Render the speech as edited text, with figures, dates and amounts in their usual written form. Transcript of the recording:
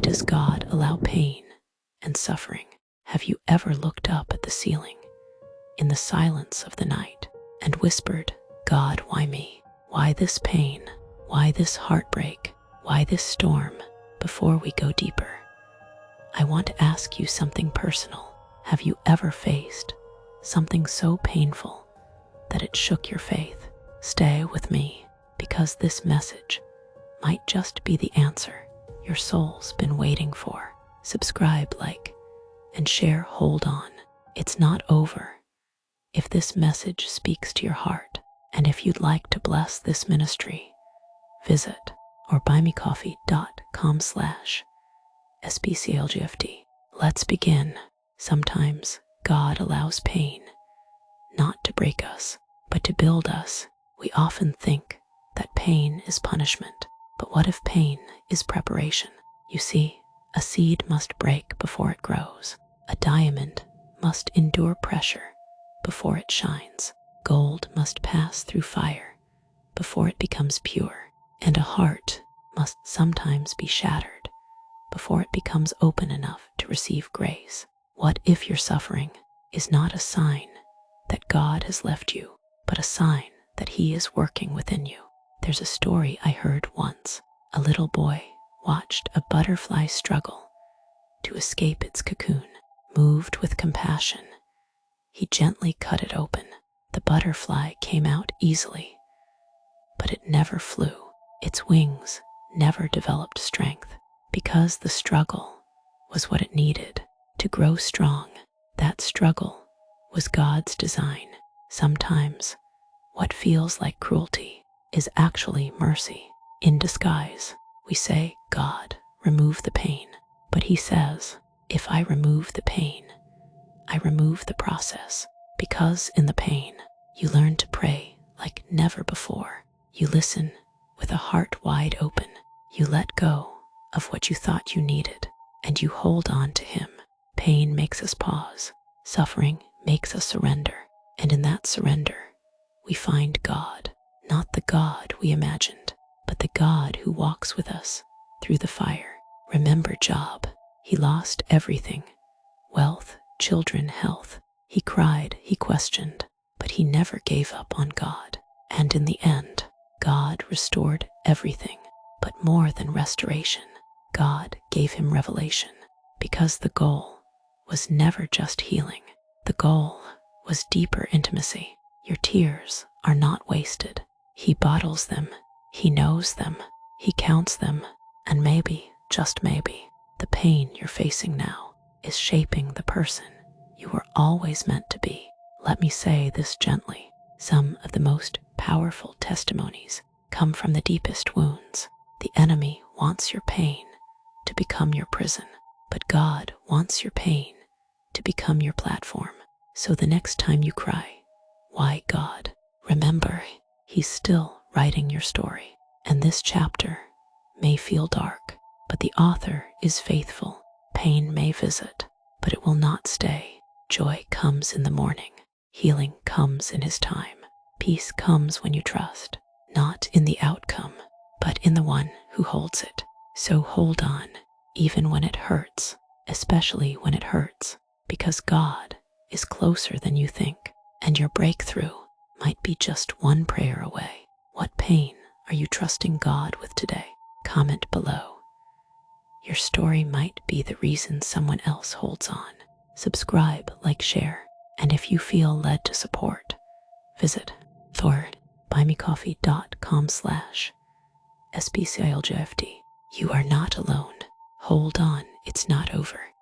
does God allow pain and suffering? Have you ever looked up at the ceiling in the silence of the night and whispered, God, why me? Why this pain? Why this heartbreak? Why this storm? Before we go deeper, I want to ask you something personal. Have you ever faced something so painful that it shook your faith? Stay with me, because this message might just be the answer your soul's been waiting for. Subscribe, like, and share. Hold on, it's not over. If this message speaks to your heart, and if you'd like to bless this ministry, visit or buymecoffee.com/SBCLGFT. Let's begin. Sometimes God allows pain, not to break us, but to build us. We often think that pain is punishment, but what if pain is preparation? You see, a seed must break before it grows. A diamond must endure pressure before it shines. Gold must pass through fire before it becomes pure. And a heart must sometimes be shattered before it becomes open enough to receive grace. What if your suffering is not a sign that God has left you, but a sign that He is working within you? There's a story I heard once. A little boy watched a butterfly struggle to escape its cocoon. Moved with compassion, he gently cut it open. The butterfly came out easily, but it never flew. Its wings never developed strength, because the struggle was what it needed to grow strong. That struggle was God's design. Sometimes what feels like cruelty is actually mercy in disguise. We say, God, remove the pain. But He says, if I remove the pain, I remove the process. Because in the pain, you learn to pray like never before. You listen with a heart wide open. You let go of what you thought you needed, and you hold on to Him. Pain makes us pause. Suffering makes us surrender. And in that surrender, we find God. Not the God we imagined, but the God who walks with us through the fire. Remember Job. He lost everything: wealth, children, health. He cried, he questioned, but he never gave up on God. And in the end, God restored everything. But more than restoration, God gave him revelation, because the goal was never just healing. The goal was deeper intimacy. Your tears are not wasted. He bottles them, He knows them, He counts them, and maybe, just maybe, the pain you're facing now is shaping the person you were always meant to be. Let me say this gently. Some of the most powerful testimonies come from the deepest wounds. The enemy wants your pain to become your prison, but God wants your pain to become your platform. So the next time you cry, why God? Remember, He's still writing your story. And this chapter may feel dark, but the author is faithful. Pain may visit, but it will not stay. Joy comes in the morning. Healing comes in His time. Peace comes when you trust, not in the outcome, but in the one who holds it. So hold on, even when it hurts, especially when it hurts, because God is closer than you think, and your breakthrough might be just one prayer away. What pain are you trusting God with today? Comment below. Your story might be the reason someone else holds on. Subscribe, like, share, and if you feel led to support, visit or buymecoffee.com/SBCLGFT. You are not alone. Hold on, it's not over.